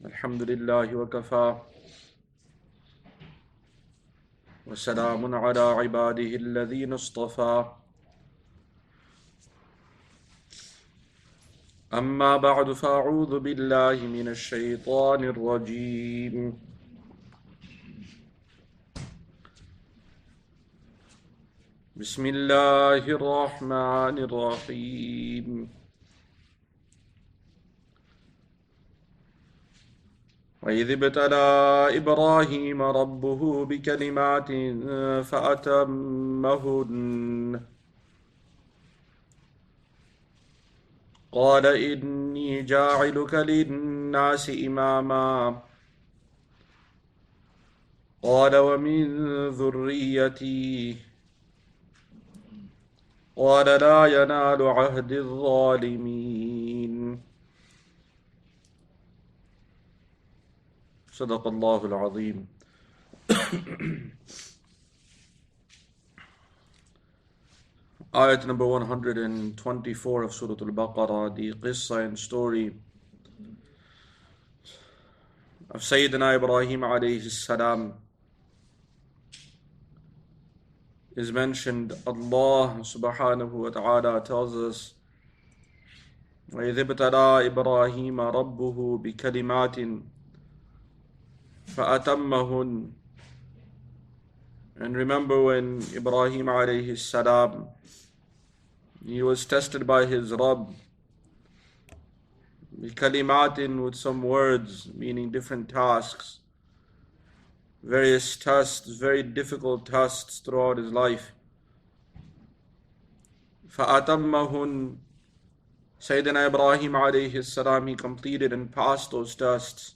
الحمد لله وكفى وسلام على عباده الذين اصطفى أما بعد فأعوذ بالله من الشيطان الرجيم بسم الله الرحمن الرحيم وإذ ابتلى إبراهيم ربه بكلمات فأتمهن قال إني جاعلك للناس إماما قال ومن ذريتي قال لا ينال عهد الظالمين صدق الله العظيم. Ayat number 124 of Surat al-Baqarah, the qissa and story of Sayyidina Ibrahim alayhi salam is mentioned. Allah subhanahu wa ta'ala tells us, وَإِذِ ابْتَلَى إِبْرَاهِيمَ رَبُّهُ بِكَلِمَاتٍ فَأَتَمَّهُنْ. And remember when Ibrahim alayhi salam, he was tested by his Rabb بِكَلِمَاتٍ, with some words meaning different tasks, various tests, very difficult tests throughout his life. فَأَتَمَّهُنْ. Sayyidina Ibrahim alayhi salam, he completed and passed those tests.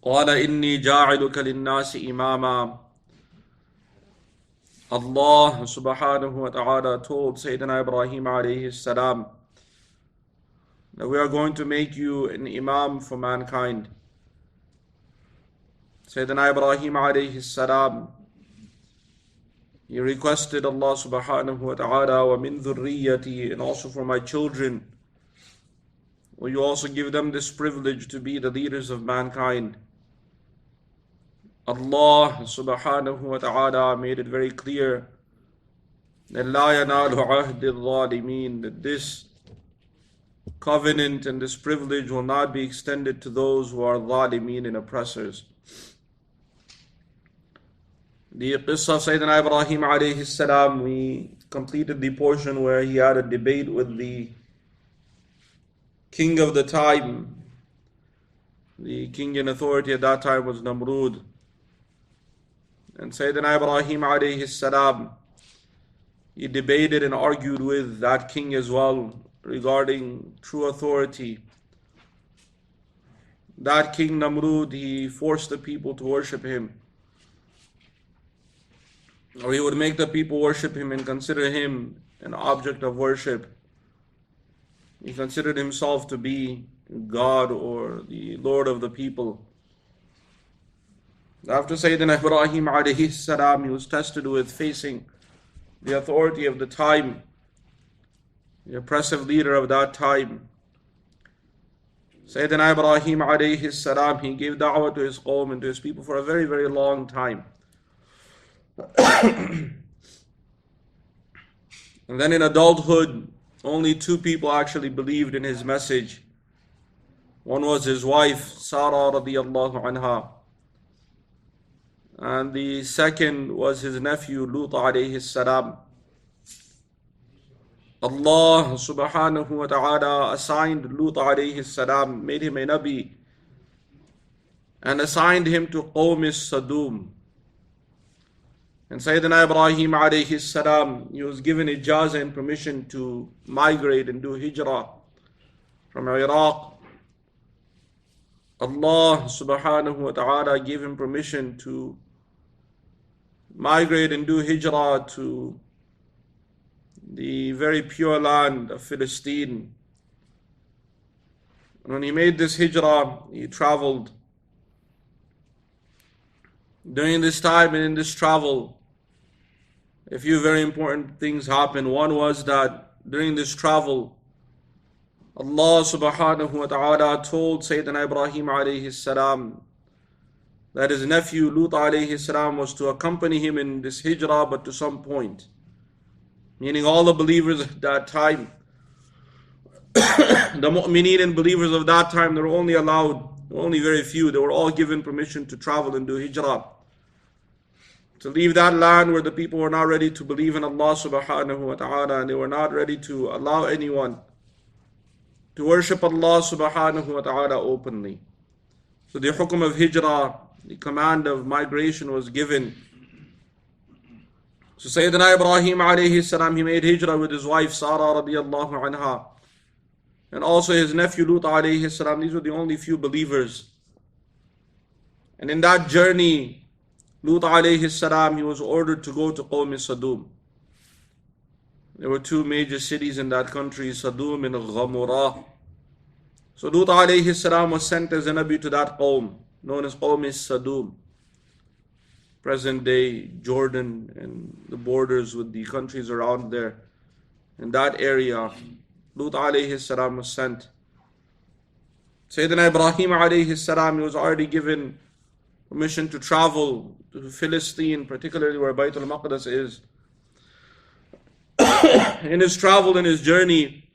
قال إني جاعلك للناس إماما. Allah subhanahu wa ta'ala told Sayyidina Ibrahim alayhi salam that we are going to make you an imam for mankind. Sayyidina Ibrahim alayhi salam, he requested Allah subhanahu wa ta'ala, وَمِن ذُرِّيَّتِي, and also for my children, will you also give them this privilege to be the leaders of mankind. Allah subhanahu wa ta'ala made it very clear that لَا يَنَالُ عَهْدِ الظَّالِمِينَ, that this covenant and this privilege will not be extended to those who are zalimeen and oppressors. The qissa of Sayyidina Ibrahim alayhi salam, we completed the portion where he had a debate with the king of the time. The king in authority at that time was Namrud. And Sayyidina Ibrahim alayhi salam, he debated and argued with that king as well regarding true authority. That king Namrud, he forced the people to worship him, or he would make the people worship him and consider him an object of worship. He considered himself to be God or the Lord of the people. After Sayyidina Ibrahim alayhi salam, he was tested with facing the authority of the time, the oppressive leader of that time. Sayyidina Ibrahim alayhi salam, he gave da'wah to his qawm and to his people for a very, very long time. And then in adulthood, only two people actually believed in his message. One was his wife, Sarah radiyallahu anha, and the second was his nephew, Lut alayhi salam. Allah subhanahu wa ta'ala assigned Lut alayhi salam, made him a Nabi, and assigned him to Qawm Sadum. And Sayyidina Ibrahim alayhi salam, he was given ijazah and permission to migrate and do hijrah from Iraq. Allah subhanahu wa ta'ala gave him permission to migrate and do hijrah to the very pure land of Palestine. And when he made this hijrah, he traveled. During this time and in this travel, a few very important things happened. One was that during this travel, Allah subhanahu wa ta'ala told Sayyidina Ibrahim alayhi salam that his nephew Lut alayhi salam was to accompany him in this hijrah, but to some point. Meaning all the believers at that time, the mu'mineen and believers of that time, they were only allowed, only very few, they were all given permission to travel and do hijrah. To leave that land where the people were not ready to believe in Allah subhanahu wa ta'ala, and they were not ready to allow anyone to worship Allah subhanahu wa ta'ala openly. So the hukum of hijrah, the command of migration was given. So Sayyidina Ibrahim alayhi salam, he made hijrah with his wife Sarah radiyallahu anha, and also his nephew Lut alayhi salam. These were the only few believers. And in that journey, Lut alayhi salam, he was ordered to go to Qawm Sadum. There were two major cities in that country, Sadum and Ghamurah. So Lut alayhi salam was sent as a Nabi to that Qawm, known as Qawm Sadum. Present day Jordan and the borders with the countries around there. In that area, Lut alayhi salam was sent. Sayyidina Ibrahim alayhi salam, he was already given permission to travel to Philistine, particularly where Baytul Maqdis is. In his travel, in his journey,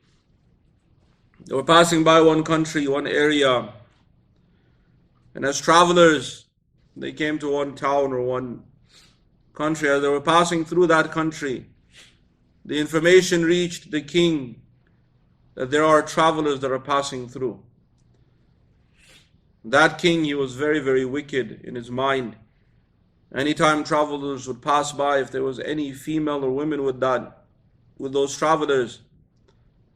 they were passing by one country, one area. And as travelers, they came to one town or one country. As they were passing through that country, the information reached the king that there are travelers that are passing through. That king, he was very, very wicked in his mind. Anytime travelers would pass by, if there was any female or women with those travelers,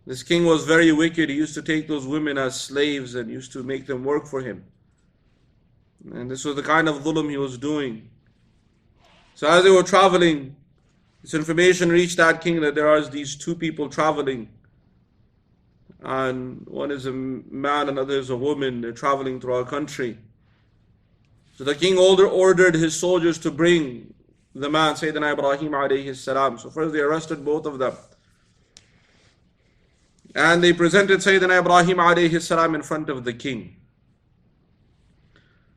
this king was very wicked. He used to take those women as slaves and used to make them work for him. And this was the kind of dhulm he was doing. So as they were traveling, this information reached that king that there are these two people traveling. And one is a man, another is a woman. They're traveling through our country. So the king ordered his soldiers to bring the man, Sayyidina Ibrahim alayhi salam. So first they arrested both of them. And they presented Sayyidina Ibrahim alayhi salam in front of the king.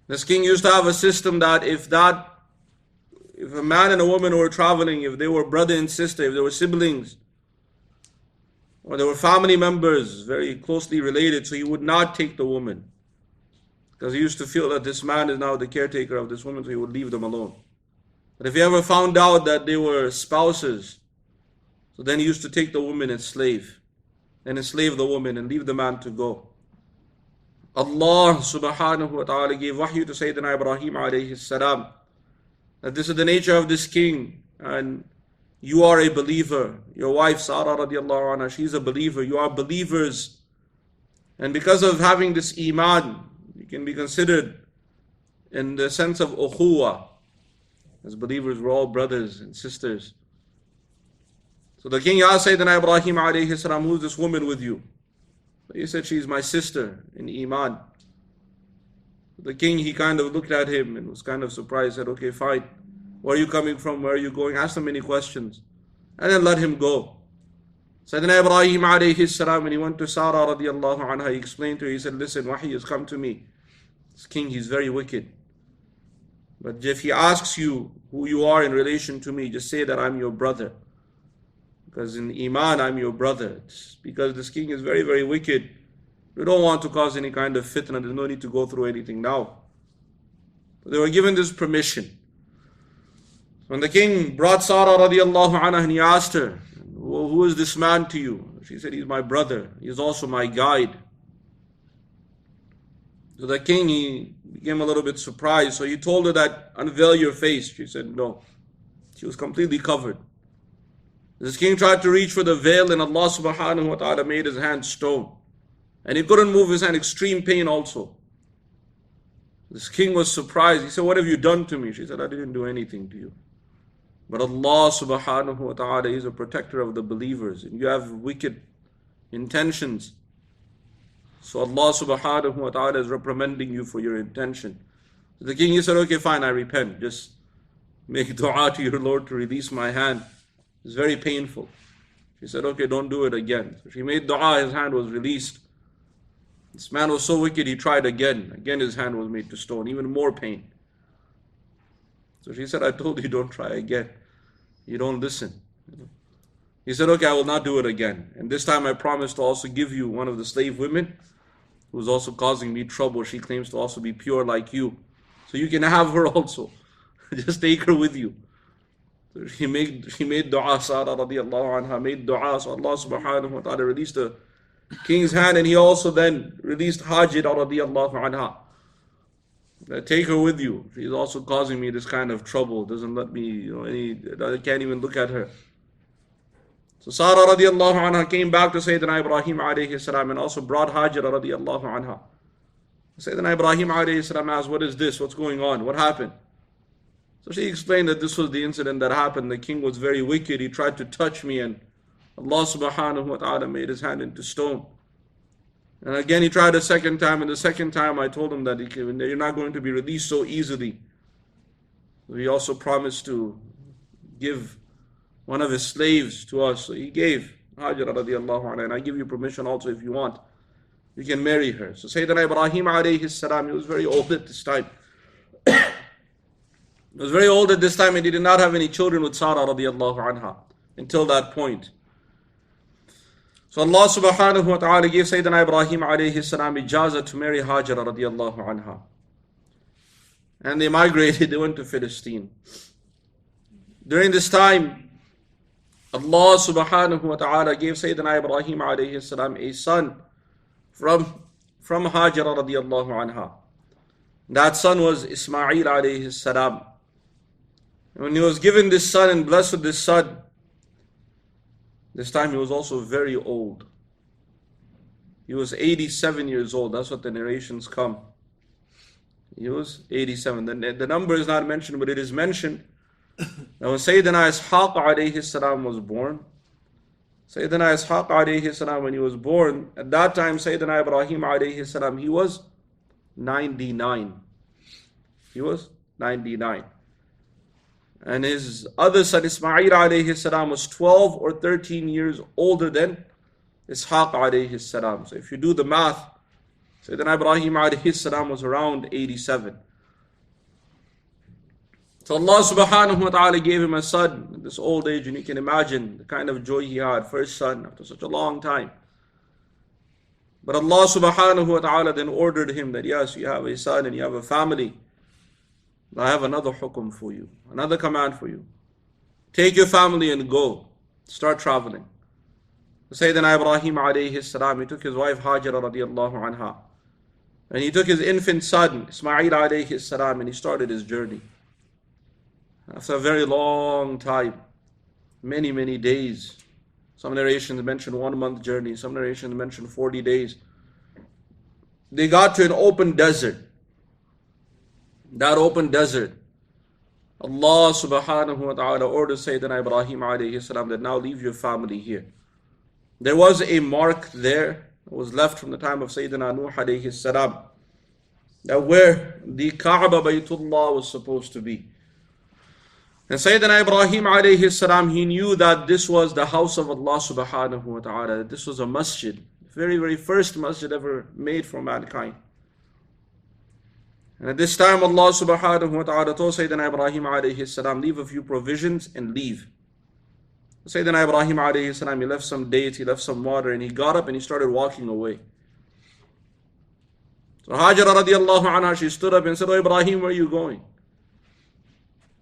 This king used to have a system that if a man and a woman were traveling, if they were brother and sister, if they were siblings, or they were family members, very closely related, so he would not take the woman. Because he used to feel that this man is now the caretaker of this woman, so he would leave them alone. But if he ever found out that they were spouses, so then he used to take the woman and enslave the woman and leave the man to go. Allah subhanahu wa ta'ala gave wahyu to Sayyidina Ibrahim alayhi salam that this is the nature of this king, and you are a believer. Your wife Sarah radiallahu anha, she's a believer. You are believers. And because of having this iman, you can be considered in the sense of ukhuwa. As believers, we're all brothers and sisters. So the king asked Sayyidina Ibrahim alayhi salam, who's this woman with you? He said, she's my sister in iman. The king, he kind of looked at him and was kind of surprised, said, okay, fine. Where are you coming from? Where are you going? Asked him many questions. And then let him go. Sayyidina Ibrahim alayhi salam, when he went to Sarah radiallahu anha, he explained to her, he said, listen, wahi has come to me. This king, he's very wicked. But if he asks you who you are in relation to me, just say that I'm your brother. Because in iman, I'm your brother. It's because this king is very, very wicked. We don't want to cause any kind of fitna. There's no need to go through anything now. But they were given this permission. When the king brought Sarah radiallahu anha and he asked her, who is this man to you? She said, he's my brother. He's also my guide. So the king, he became a little bit surprised. So he told her that, unveil your face. She said, no. She was completely covered. This king tried to reach for the veil, and Allah subhanahu wa ta'ala made his hand stone. And he couldn't move his hand, extreme pain also. This king was surprised. He said, what have you done to me? She said, I didn't do anything to you. But Allah subhanahu wa ta'ala is a protector of the believers. And you have wicked intentions. So Allah subhanahu wa ta'ala is reprimanding you for your intention. So the king, he said, okay, fine, I repent. Just make dua to your Lord to release my hand. It's very painful. She said, okay, don't do it again. So she made dua, his hand was released. This man was so wicked, he tried again. Again, his hand was made to stone, even more pain. So she said, I told you, don't try again. You don't listen. He said, okay, I will not do it again. And this time I promise to also give you one of the slave women who is also causing me trouble. She claims to also be pure like you. So you can have her also. Just take her with you. So she made dua, Sara radiallahu anha, made dua. So Allah subhanahu wa ta'ala released the king's hand, and he also then released Hajira radiallahu anha. Take her with you. She's also causing me this kind of trouble. Doesn't let me, I can't even look at her. So Sara radiallahu anha came back to Sayyidina Ibrahim alayhi salam and also brought Hajira radiallahu anha. Sayyidina Ibrahim alayhi salam asked, what is this? What's going on? What happened? So she explained that this was the incident that happened. The king was very wicked. He tried to touch me, and Allah subhanahu wa ta'ala made his hand into stone. And again he tried a second time, and the second time I told him that you're not going to be released so easily. He also promised to give one of his slaves to us. So he gave Hajra radiallahu anha, and I give you permission also if you want. You can marry her. So Sayyidina Ibrahim alayhi salam, he was very old at this time. He was very old at this time, and he did not have any children with Sara radiallahu anha until that point. So Allah subhanahu wa ta'ala gave Sayyidina Ibrahim alayhi salam ijazah to marry Hajra radiallahu anha. And they migrated, they went to Philistine. During this time, Allah subhanahu wa ta'ala gave Sayyidina Ibrahim alayhi salam a son from Hajra radiallahu anha. That son was Ismail alayhi salam. When he was given this son and blessed with this son, this time he was also very old. He was 87 years old. That's what the narrations come. He was 87. The number is not mentioned, but it is mentioned that when Sayyidina Ishaq alayhi salam was born, Sayyidina Ishaq alayhi salam, when he was born, at that time Sayyidina Ibrahim alayhi salam, he was 99. He was 99. And his other son Ismail alayhi salam was 12 or 13 years older than Ishaq alayhi salam. So if you do the math, Sayyidina Ibrahim alayhi salam was around 87. So Allah subhanahu wa ta'ala gave him a son at this old age, and you can imagine the kind of joy he had, first son after such a long time. But Allah subhanahu wa ta'ala then ordered him that yes, you have a son and you have a family. I have another hukum for you, another command for you. Take your family and go. Start traveling. Sayyidina Ibrahim alayhi salam, he took his wife Hajra radiallahu anha, and he took his infant son Ismail alayhi salam, and he started his journey. After a very long time, many days. Some narrations mention 1 month journey, some narrations mention 40 days. They got to an open desert. That open desert, Allah subhanahu wa ta'ala ordered Sayyidina Ibrahim alayhi salam that now leave your family here. There was a mark there that was left from the time of Sayyidina Nuh alayhi salam, that where the Kaaba Baytullah was supposed to be. And Sayyidina Ibrahim alayhi salam, he knew that this was the house of Allah subhanahu wa ta'ala, that this was a masjid, the very first masjid ever made for mankind. And at this time Allah subhanahu wa ta'ala told Sayyidina Ibrahim alayhi salam, leave a few provisions and leave. Sayyidina Ibrahim alayhi salam, he left some dates, he left some water, and he got up and he started walking away. So Hajra radiallahu anha, she stood up and said, oh Ibrahim, where are you going?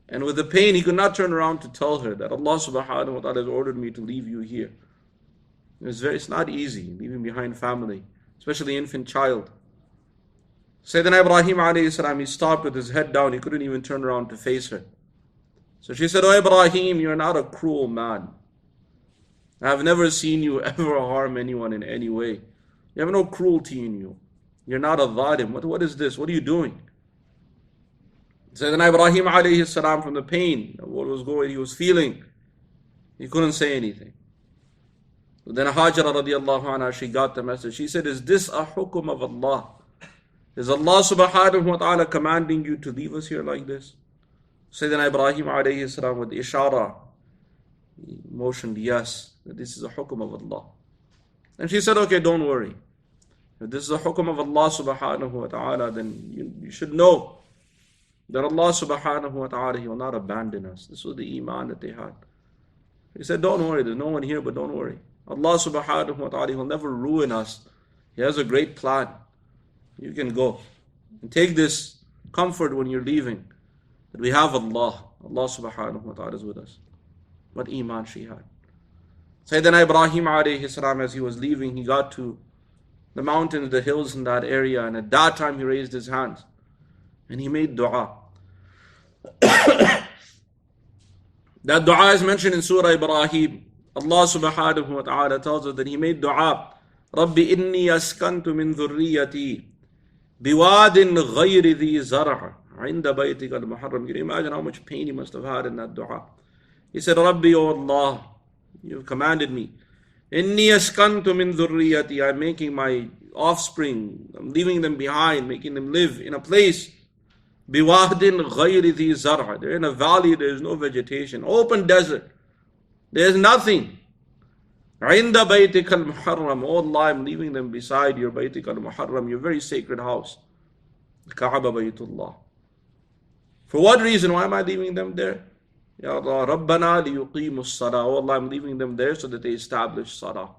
And with the pain, he could not turn around to tell her that Allah subhanahu wa ta'ala has ordered me to leave you here. It's not easy, leaving behind family, especially infant child. Sayyidina Ibrahim alayhi salam, he stopped with his head down, he couldn't even turn around to face her. So she said, oh Ibrahim, you're not a cruel man. I have never seen you ever harm anyone in any way. You have no cruelty in you. You're not a dhalim. What is this? What are you doing? Sayyidina Ibrahim alayhi salam, from the pain of what he was feeling, he couldn't say anything. So then Hajra radiallahu anha, she got the message. She said, is this a hukum of Allah? Is Allah subhanahu wa ta'ala commanding you to leave us here like this? Sayyidina Ibrahim alayhi salam with ishara, He motioned yes, that this is a hukum of Allah. And she said, okay, don't worry. If this is a hukum of Allah subhanahu wa ta'ala, then you should know that Allah subhanahu wa ta'ala, He will not abandon us. This was the iman that they had. He said, don't worry, there's no one here, but don't worry. Allah subhanahu wa ta'ala, He will never ruin us. He has a great plan. You can go. And take this comfort when you're leaving, that we have Allah. Allah subhanahu wa ta'ala is with us. What iman she had. Sayyidina Ibrahim alayhi salam, as he was leaving, he got to the mountains, the hills in that area, and at that time he raised his hands and he made dua. That dua is mentioned in Surah Ibrahim. Allah subhanahu wa ta'ala tells us that he made dua. Rabbi inni askantu min dhurriyati biwadin ghayri dhi zar'a inda baytika al-muharram. Can you imagine how much pain he must have had in that dua? He said, Rabbi, O Allah, you've commanded me. Inni askantu min dhurriyati. I'm making my offspring, I'm leaving them behind, making them live in a place. Biwadin ghayri dhi zar'a. They're in a valley, there's no vegetation, open desert. There's nothing. Inda baytika al-muharram. Oh Allah, I'm leaving them beside your baytika al-muharram, your very sacred house. Kaaba baytullah. For what reason? Why am I leaving them there? Ya Allah, Rabbana liyuqimu as-salah. Oh Allah, I'm leaving them there so that they establish salah.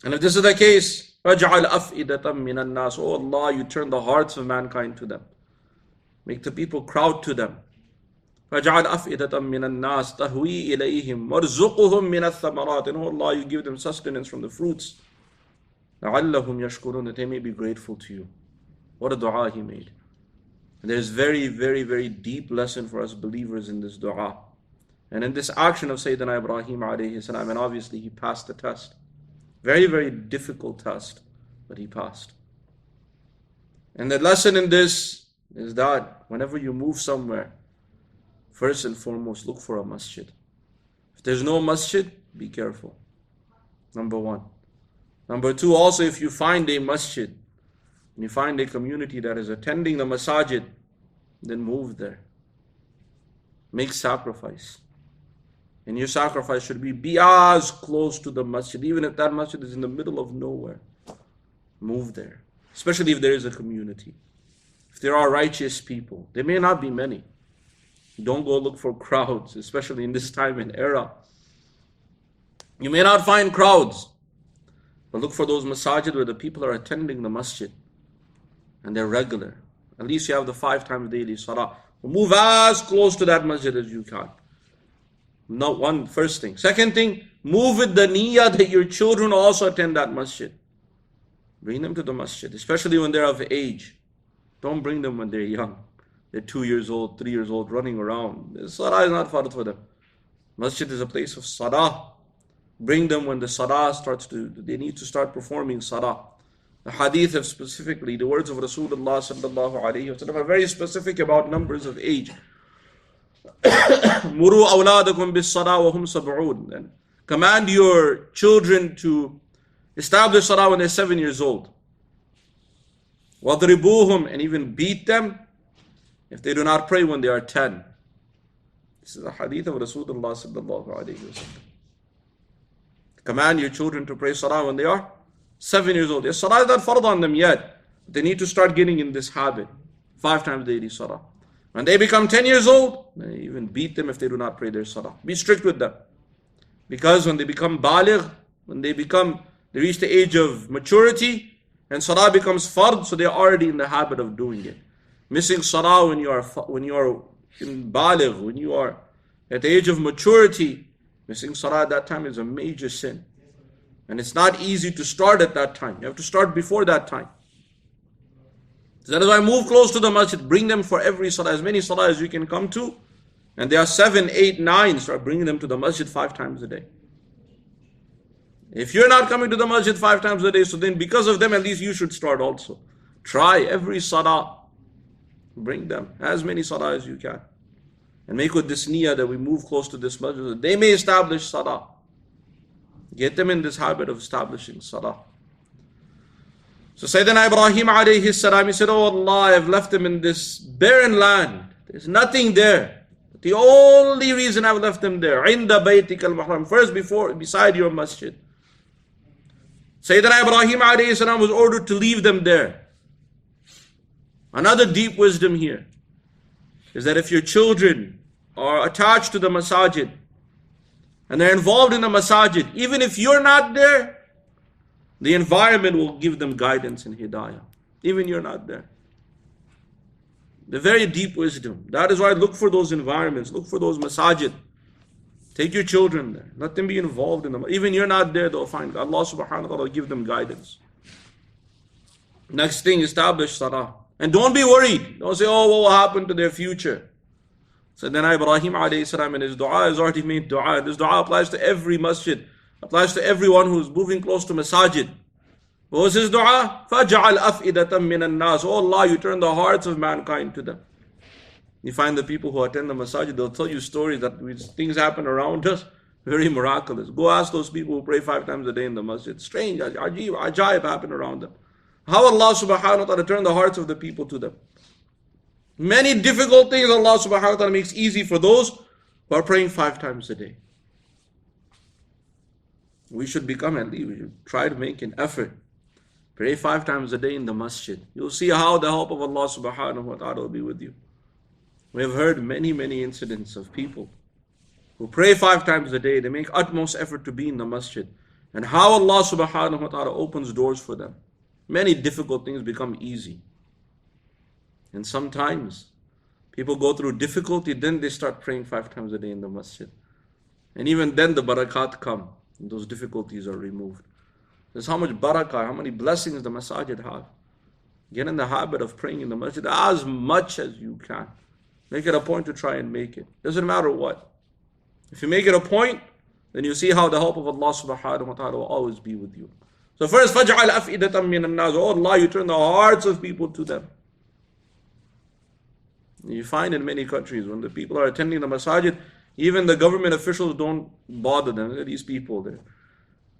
And if this is the case, فَجْعَلْ أَفْئِدَةً مِّنَ النَّاسِ. Oh Allah, you turn the hearts of mankind to them. Make the people crowd to them. فَجْعَلْ أَفْئِدَةً مِّنَ النَّاسِ تَهْوِي إِلَيْهِمْ وَارْزُقْهُمْ مِنَ الثَّمَرَاتِ. And oh Allah, you give them sustenance from the fruits. لَعَلَّهُمْ يَشْكُرُونَ. That they may be grateful to you. What a dua he made. And there's very, very, very deep lesson for us believers in this dua. And in this action of Sayyidina Ibrahim alayhi salam, and obviously he passed the test. Very, very difficult test, but he passed. And the lesson in this is that whenever you move somewhere, first and foremost, look for a masjid. If there's no masjid, be careful. Number one. Number two, also if you find a masjid, and you find a community that is attending the masajid, then move there. Make sacrifice. And your sacrifice should be as close to the masjid, even if that masjid is in the middle of nowhere. Move there. Especially if there is a community. If there are righteous people. There may not be many. Don't go look for crowds, especially in this time and era. You may not find crowds, but look for those masajid where the people are attending the masjid. And they're regular. At least you have the 5 times daily salah. Move as close to that masjid as you can. Not one first thing. Second thing, move with the niyyah that your children also attend that masjid. Bring them to the masjid, especially when they're of age. Don't bring them when they're young. They're 2 years old, 3 years old, running around. The salah is not fard for them. Masjid is a place of salah. Bring them when the salah they need to start performing salah. The hadith of specifically, the words of Rasulullah sallallahu alayhi wa sallam are very specific about numbers of age. Muru awladakum bis salah wa hum sab'un. And command your children to establish salah when they're 7 years old. Wadribuhum, and even beat them if they do not pray when they are 10. This is a hadith of Rasulullah sallallahu alayhi wa sallam. Command your children to pray salah when they are 7 years old. Yes, salah is not fard on them yet. They need to start getting in this habit. 5 times daily salah. When they become 10 years old, they even beat them if they do not pray their salah. Be strict with them. Because when they become baligh, they reach the age of maturity, and salah becomes fard, so they're already in the habit of doing it. Missing salah when you are in baligh, when you are at the age of maturity, missing salah at that time is a major sin. And it's not easy to start at that time. You have to start before that time. So that is why move close to the masjid. Bring them for every salah, as many salah as you can come to. And they are 7, 8, 9. Start bringing them to the masjid 5 times a day. If you're not coming to the masjid 5 times a day, so then because of them, at least you should start also. Try every salah. Bring them as many salah as you can. And make with this niyyah that we move close to this masjid. They may establish salah. Get them in this habit of establishing salah. So Sayyidina Ibrahim alayhi salam, he said, oh Allah, I have left them in this barren land. There's nothing there. The only reason I've left them there, عِنْدَ بَيْتِكَ الْمُحْرَمِ, first beside your masjid. Sayyidina Ibrahim alayhi salam was ordered to leave them there. Another deep wisdom here is that if your children are attached to the masajid and they're involved in the masajid, even if you're not there, the environment will give them guidance and hidayah. Even you're not there. The very deep wisdom. That is why look for those environments, look for those masajid. Take your children there. Let them be involved in them. Even you're not there, they'll find Allah subhanahu wa ta'ala will give them guidance. Next thing, establish salah. And don't be worried. Don't say, oh, what will happen to their future? So then Ibrahim alayhi salam in his dua has already made dua. This dua applies to every masjid. Applies to everyone who's moving close to masajid. What was his dua? فَجْعَلْ أَفْئِدَةً مِّنَ النَّاسِ. Oh Allah, you turn the hearts of mankind to them. You find the people who attend the masajid, they'll tell you stories that things happen around us, very miraculous. Go ask those people who pray 5 times a day in the masjid. Strange, ajaib happen around them. How Allah subhanahu wa ta'ala turned the hearts of the people to them. Many difficult things Allah subhanahu wa ta'ala makes easy for those who are praying 5 times a day. We should become at least, we should try to make an effort. Pray 5 times a day in the masjid. You'll see how the help of Allah subhanahu wa ta'ala will be with you. We have heard many incidents of people who pray 5 times a day. They make utmost effort to be in the masjid. And how Allah subhanahu wa ta'ala opens doors for them. Many difficult things become easy. And sometimes people go through difficulty, then they start praying 5 times a day in the masjid. And even then the barakat come, and those difficulties are removed. There's how much barakah, how many blessings the masajid have. Get in the habit of praying in the masjid as much as you can. Make it a point to try and make it. Doesn't matter what. If you make it a point, then you see how the help of Allah subhanahu wa ta'ala will always be with you. So first, فَجْعَلْ أَفْئِدَةً مِّنَ النَّاسِ. Oh Allah, you turn the hearts of people to them. You find in many countries, when the people are attending the masajid, even the government officials don't bother them. These people,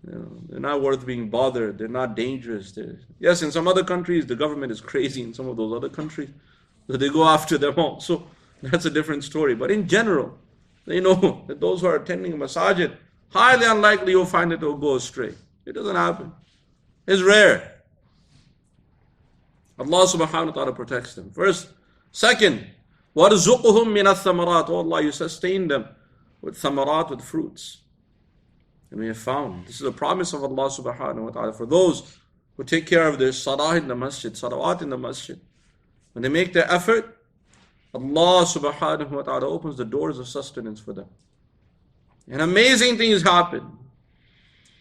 they're not worth being bothered. They're not dangerous. Yes, in some other countries, the government is crazy. In some of those other countries, so they go after them also. That's a different story. But in general, they know that those who are attending a masajid, highly unlikely you'll find that they'll go astray. It doesn't happen. It's rare. Allah subhanahu wa ta'ala protects them. First. Second, وَرْزُقُهُمْ مِنَ الثَّمَرَاتِ. Oh Allah, you sustain them with thamarat, with fruits. And we have found, this is a promise of Allah subhanahu wa ta'ala for those who take care of their salah in the masjid, salawat in the masjid. When they make their effort, Allah subhanahu wa ta'ala opens the doors of sustenance for them. And amazing things happen.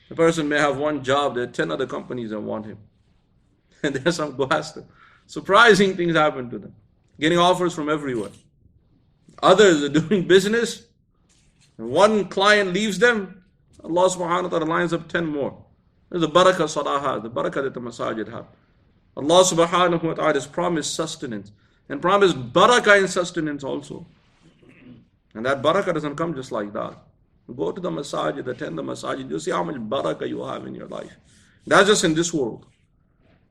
The person may have one job, there are 10 other companies that want him. And there's some go ask them. Surprising things happen to them. Getting offers from everywhere. Others are doing business, and one client leaves them, Allah subhanahu wa ta'ala lines up 10 more. There's the barakah salah, the barakah that the masajid have. Allah subhanahu wa ta'ala has promised sustenance, and promised barakah in sustenance also. And that barakah doesn't come just like that. Go to the masajid, attend the masajid, you'll see how much barakah you will have in your life. That's just in this world.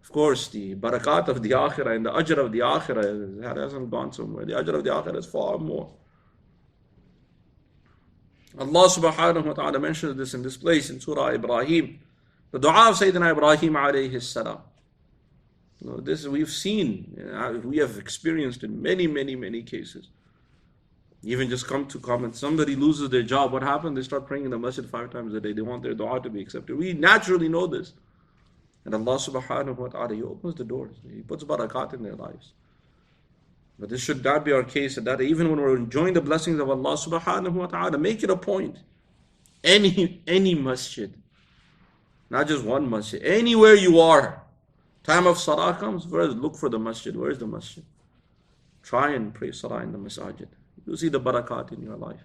Of course, the barakat of the akhirah and the ajr of the akhirah hasn't gone somewhere. The ajr of the akhirah is far more. Allah subhanahu wa ta'ala mentions this in this place in Surah Ibrahim. The dua of Sayyidina Ibrahim alayhi salam. This we've seen, we have experienced in many cases. Even just come to comment, somebody loses their job, what happened? They start praying in the masjid 5 times a day. They want their dua to be accepted. We naturally know this. And Allah subhanahu wa ta'ala, He opens the doors. He puts barakat in their lives. But this should not be our case, that even when we're enjoying the blessings of Allah subhanahu wa ta'ala, make it a point. Any masjid, not just one masjid, anywhere you are, time of salah comes, first look for the masjid. Where is the masjid? Try and pray salah in the masajid. You'll see the barakat in your life.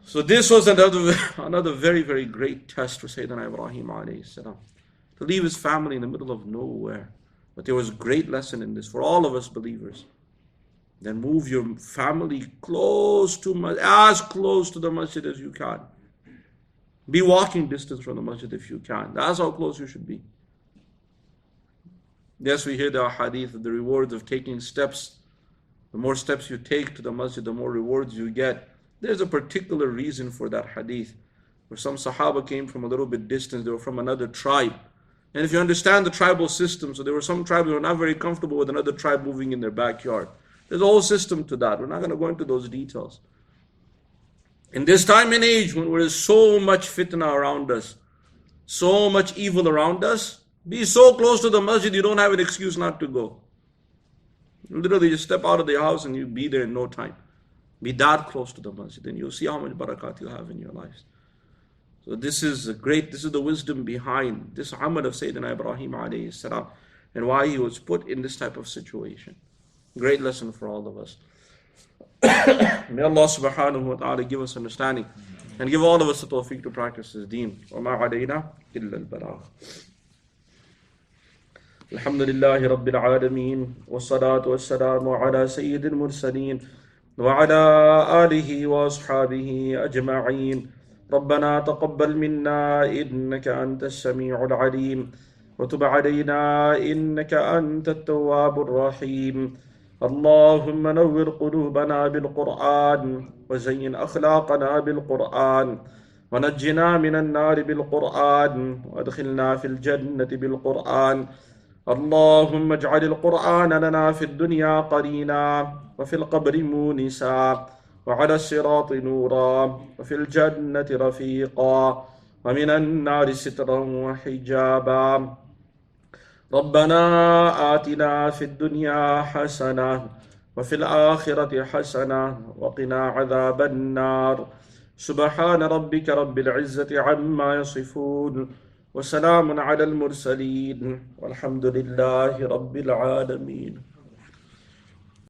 So this was another very great test for Sayyidina Ibrahim alayhi salam. To leave his family in the middle of nowhere. But there was a great lesson in this for all of us believers. Then move your family as close to the masjid as you can. Be walking distance from the masjid if you can. That's how close you should be. Yes, we hear the hadith of the rewards of taking steps The more steps you take to the masjid, the more rewards you get. There's a particular reason for that hadith, where some Sahaba came from a little bit distance, they were from another tribe. And if you understand the tribal system, so there were some tribes who were not very comfortable with another tribe moving in their backyard. There's a whole system to that. We're not going to go into those details. In this time and age, when there is so much fitna around us, so much evil around us, be so close to the masjid, you don't have an excuse not to go. Literally, just step out of the house and you'll be there in no time. Be that close to the masjid, and you'll see how much barakat you have in your lives. So this is the wisdom behind this amal of Sayyidina Ibrahim alayhi salam, and why he was put in this type of situation. Great lesson for all of us. May Allah subhanahu wa ta'ala give us understanding and give all of us the tawfiq to practice His deen. وَمَا عَلَيْنَا إِلَّا الْبَلَاغُ. Alhamdulillahi Rabbil Alameen. وَالصَّلَاةُ وَالسَّلَامُ عَلَى سَيِّدِ الْمُرْسَلِينَ وَعَلَى آلِهِ وَأَصْحَابِهِ أَجْمَعِينَ. ربنا تقبل منا إنك أنت السميع العليم وتب علينا إنك أنت التواب الرحيم. اللهم نور قلوبنا بالقرآن وزين أخلاقنا بالقرآن ونجنا من النار بالقرآن وادخلنا في الجنة بالقرآن. اللهم اجعل القرآن لنا في الدنيا قرينا وفي القبر مونسا وعلى الصراط نورا وفي الجنة رفيقا ومن النار سترا وحجابا. ربنا آتنا في الدنيا حسنة وفي الآخرة حسنة وقنا عذاب النار. سبحان ربك رب العزة عما يصفون وسلام على المرسلين والحمد لله رب العالمين.